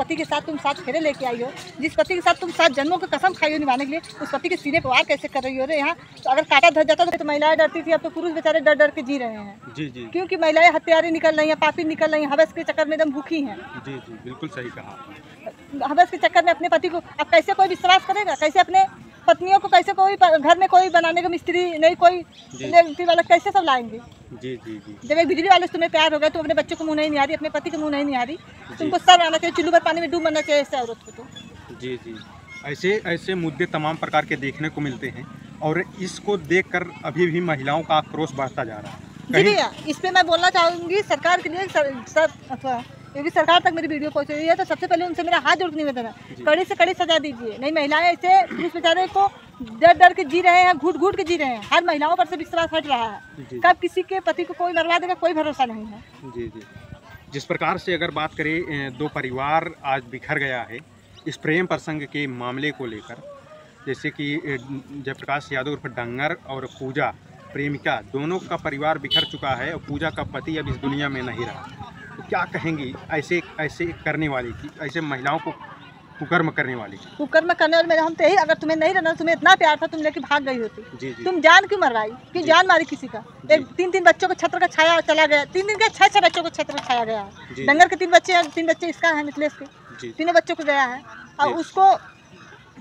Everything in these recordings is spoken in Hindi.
पति के साथ तुम 7 फेरे लेके आई हो, जिस पति के साथ तुम 7 जन्मों की कसम खाई हो निभाने के लिए, उस पति के सीने पर वार कैसे कर रही हो रे? यहाँ तो अगर कांटा धर जाता तो महिलाएं डरती थी, अब तो पुरुष बेचारे डर डर के जी रहे हैं। जी जी, क्योंकि महिलाएं हत्यारी निकल रही हैं, पापी निकल रही हैं, हवस के चक्कर में एकदम भूखी हैं। जी जी, बिल्कुल सही कहा आपने। हवस के चक्कर में अपने पति को अब कैसे कोई विश्वास करेगा? कैसे अपने पत्नियों को, कैसे कोई घर में कोई बनाने का मिस्त्री नहीं, कोई इलेक्ट्रिक वाला कैसे सब लाएंगे? जी जी जी, जब एक बिजली वाले से तुम्हें प्यार हो गया तो अपने बच्चों को मुंह नहीं निहारी, अपने पति के मुंह नहीं निहारी, तुमको सब आना चाहिए, चुल्लू पर पानी में डूब मरना चाहिए ऐसे औरत को तो। जी जी, ऐसे ऐसे मुद्दे तमाम प्रकार के देखने को मिलते हैं और इसको देखकर अभी भी महिलाओं का आक्रोश बढ़ता जा रहा है। जी भैया, इस पे मैं बोलना चाहूँगी सरकार के लिए, यदि सरकार तक मेरी वीडियो पहुँच रही है तो सबसे पहले उनसे मेरा हाथ जोड़ के निवेदन है, कड़ी से कड़ी सजा दीजिए। नहीं, महिलाएं ऐसे पुरुष बेचारे को डर डर के जी रहे हैं, घूट घूट के जी रहे हैं, हर महिलाओं पर से विश्वास हट रहा है। कब किसी के पति को कोई मरवा देगा कोई भरोसा नहीं है। जी जी, जिस प्रकार से अगर बात करें, 2 परिवार आज बिखर गया है इस प्रेम प्रसंग के मामले को लेकर, जैसे कि जयप्रकाश यादव उर्फ डंगर और पूजा प्रेमिका दोनों का परिवार बिखर चुका है और पूजा का पति अब इस दुनिया में नहीं रहा। तो क्या कहेंगी ऐसे ऐसे करने वाले की, ऐसे महिलाओं को कुकर्म करने वाली? कुकर्म करने वाले मेरे हम तो यही, अगर तुम्हें नहीं रहना, तुम्हें इतना प्यार था तुम लेके भाग गई होती। जी जी, तुम जान क्यों मरवाई? क्यों जान मारी किसी का? एक 3 बच्चों को छत्र का छाया चला गया, 3 दिन के 6 बच्चों को छत्र छाया गया है। डंगर के 3 बच्चे हैं, 3 बच्चे इसका है, मिथिलेश के, तीनों बच्चों को गया है। और उसको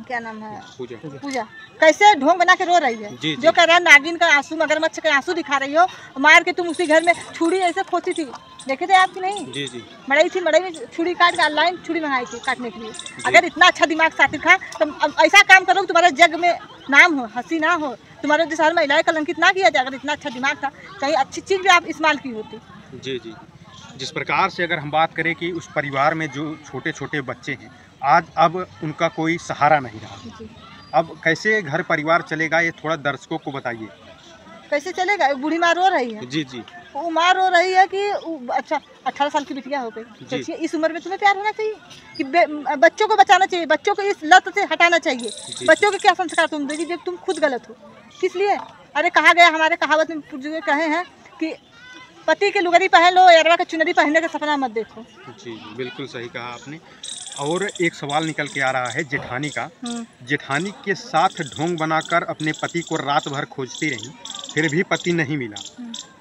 क्या नाम है, पूजा कैसे ढोंग बना के रो रही है, जो कह रहा है नागिन का आंसू, मगरमच्छ के आंसू दिखा रही हो, मार के तुम उसी घर में छुरी ऐसे खोती थी, देखे थे आपकी नहीं? जी जी, मड़ई थी, मड़ई में छुरी काट के ऑनलाइन छुरी मंगाई थी काटने के लिए। अगर इतना अच्छा दिमाग साथी था तो ऐसा काम करो तुम्हारे जग में नाम हो, हंसी ना हो, तुम्हारे जैसे हर महिलाएं कलंकित ना किया जाए। अगर इतना अच्छा दिमाग था, कहीं अच्छी चीज़ भी आप इस्तेमाल की होती। जी जी, जिस प्रकार से अगर हम बात करें कि उस परिवार में जो छोटे छोटे बच्चे हैं, आज अब उनका कोई सहारा नहीं रहा, अब कैसे घर परिवार चलेगा, ये थोड़ा दर्शकों को बताइए। कैसे चलेगा? बूढ़ी माँ रो रही है। जी जी, वो माँ रो रही है कि अच्छा 18 साल की बिटिया हो गई, सोचिए इस उम्र में तुम्हें प्यार होना चाहिए कि बच्चों को बचाना चाहिए, बच्चों को इस लत से हटाना चाहिए। बच्चों के क्या संस्कार तुम देगी जब तुम खुद गलत हो? किस लिए? अरे कहा गया, हमारे कहावत में पूर्वज कहे हैं कि पति के लुगरी पहन लो, अरवा का चुनरी पहनने का सपना मत देखो। जी जी, बिल्कुल सही कहा आपने। और एक सवाल निकल के आ रहा है जेठानी का। जेठानी के साथ ढोंग बनाकर अपने पति को रात भर खोजती रही, फिर भी पति नहीं मिला।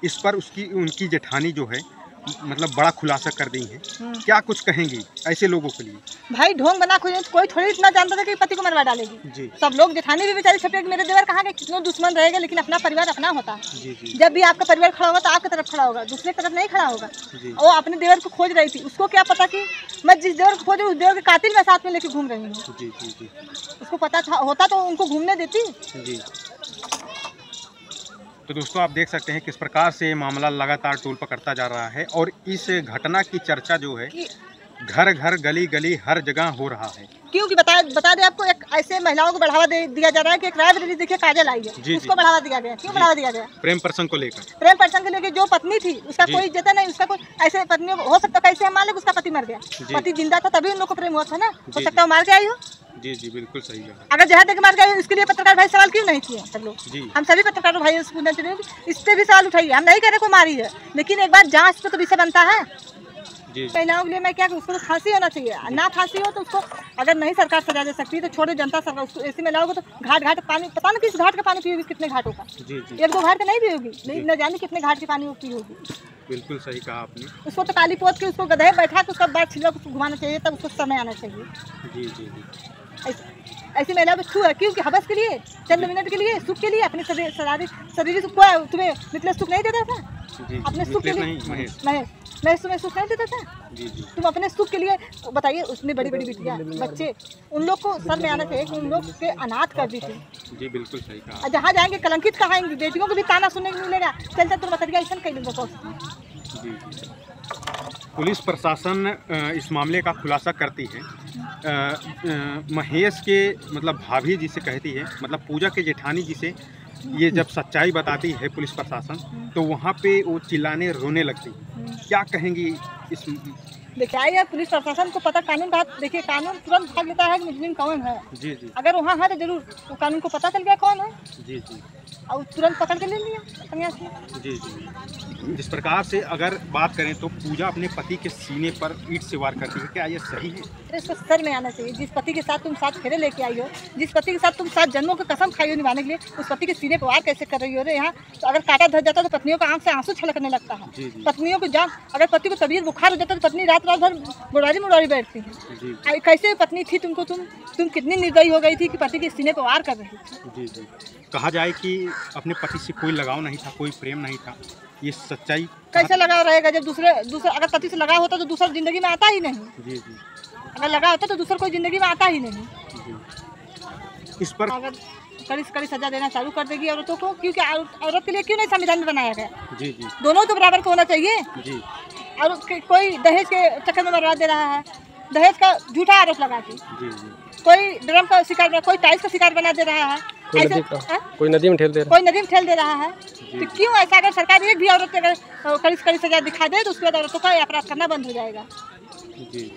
इस पर उनकी जेठानी जो है मतलब बड़ा खुलासा कर दी है। क्या कुछ कहेंगी ऐसे लोगों के लिए? भाई ढोंग बना खोजे तो कोई थोड़ी इतना जानता था कि पति को मरवा डालेगी। जी। सब लोग, जेठानी भी बेचारी छपे मेरे देवर कहाँ गए, कितनों दुश्मन रहेगा, लेकिन अपना परिवार अपना होता है। जी जी। जब भी आपका परिवार खड़ा होगा तो आपकी तरफ खड़ा होगा, दूसरे की तरफ नहीं खड़ा होगा। वो अपने देवर को खोज रही थी, उसको क्या पता कि मैं जिस देवर को खोज रही हूँ उस देवर के कातिल मैं साथ में लेके घूम रही हूँ। जी जी जी, उसको पता था, होता तो उनको घूमने देती। जी। तो दोस्तों आप देख सकते हैं किस प्रकार से मामला लगातार टूल पकड़ता जा रहा है और इस घटना की चर्चा जो है घर घर गली गली हर जगह हो रहा है। क्योंकि बता दें आपको, एक ऐसे महिलाओं को बढ़ावा दिया जा रहा है कि एक रायबरेली देखिए काजल आई है, उसको बढ़ावा दिया गया। क्यों बढ़ावा दिया गया? प्रेम प्रसंग को लेकर। प्रेम प्रसंग को लेकर जो पत्नी थी उसका कोई इज्जत नहीं, उसका कोई ऐसे पत्नी हो सकता, कैसे हम मान लें उसका पति मर गया, पति जिंदा था तभी उन लोग को प्रेम हुआ था ना, हो सकता है मार के आई हो। जी जी, बिल्कुल सही है। अगर जहर देकर मार गए इसके लिए पत्रकार भाई सवाल क्यों नहीं किए सब लोग? हम सभी पत्रकार भाई पूछना चाहिए, इस पे भी सवाल उठाइए। हम नहीं कह रहे को मारी है, लेकिन एक बार जांच पे तो विषय बनता है। महिलाओं के लिए मैं क्या, उसको तो फांसी होना चाहिए, ना फांसी हो तो उसको अगर नहीं सरकार सजा दे सकती तो छोड़ो जनता सरकार उसको। ऐसे महिलाओं को तो घाट घाट पानी, पता नहीं किस घाट का पानी पियोगी, कितने घाटों का, 1-2 घाट का नहीं पियोगी, न जाने कितने घाट के पानी वो पियोगी। बिल्कुल सही कहा आपने। उसको तो काली पोत के उसको गधे बैठा के उसका बाद छिलका को घुमाना चाहिए, तब उसको समय आना चाहिए। जी जी जी, ऐसी महिला में छू है क्योंकि हवस के लिए, चंद मिनट के लिए, सुख के लिए, अपने शरीर सुख को तुम्हें निकले सुख नहीं देता था? अपने सुख के लिए महेश तुम्हें सुख नहीं देता था? जी जी। तुम अपने सुख के लिए बताइए, उसमें बड़ी बड़ी बिटियाँ बच्चे, उन लोग को सर में आना चाहिए कि उन लोग के अनाथ कर दी थी। जी बिल्कुल सही कहा। जहाँ जाएंगे कलंकित कहाएंगे, बेटियों को भी ताना सुनने को मिलेगा, चल तुम बताइए ऐसा कई लोग। जी जी, पुलिस प्रशासन इस मामले का खुलासा करती है। महेश के मतलब भाभी जिसे कहती है, मतलब पूजा के जेठानी जिसे ये जब सच्चाई बताती है पुलिस प्रशासन, तो वहाँ पे वो चिल्लाने रोने लगती है। क्या कहेंगी इस? देखिए यार, पुलिस प्रशासन को पता, कानून का, देखिए कानून तुरंत भाग लेता है कि मुजरिम कौन है। जी जी। अगर वहाँ है तो जरूर वो कानून को पता चल गया कौन है। जी जी। और तुरंत पकड़ के ले लिया सन्यासी ने। जी जी। जिस प्रकार से अगर बात करें तो पूजा अपने पति के सीने पर ईंट से वार करती है, क्या ये सही है? अरे इसको सर में आना चाहिए। जिस पति के साथ तुम 7 फेरे लेके आई हो, जिस पति के साथ तुम 7 जन्मों की कसम खाई हो निभाने के लिए, उस पति के सीने पर वार कैसे कर रही हो रे? यहाँ तो अगर कांटा धर जाता तो पत्नियों का आंख से आंसू छलकने लगता है। जी जी। पत्नियों को जान, अगर पति को तबीयत बुखार हो जाता तो पत्नी रात रात भर मुड़ारी बैठती है। जी कैसे पत्नी थी तुमको? तुम कितनी निर्दयी हो गई थी कि पति के सीने पर वार कर रही थी। जी जी। कहा जाए कि अपने पति से कोई लगाव नहीं था, कोई प्रेम नहीं था, ये सच्चाई कैसे लगाव रहेगा जब दूसरे अगर पति से लगाव होता तो दूसरा जिंदगी में आता ही नहीं। जी जी। अगर लगा होता तो दूसरा कोई जिंदगी में आता ही नहीं। जी। इस पर अगर कड़ी से कड़ी सजा देना चालू कर देगी औरतों को, क्योंकि औरत के लिए क्यों नहीं संविधान में बनाया गया? जी जी। दोनों तो बराबर को होना चाहिए। जी। और कोई दहेज के चक्कर में बर्बाद दे रहा है, दहेज का झूठा आरोप लगा के। जी जी। कोई ड्रम का शिकार, कोई टाइल्स का शिकार बना दे रहा है, कोई नदी में ठेल दे रहा है। तो क्यों ऐसा? अगर सरकार एक भी औरत अगर कड़ी से कड़ी सजा दिखा दे तो उसके बाद औरतों का अपराध करना बंद हो जाएगा। जी।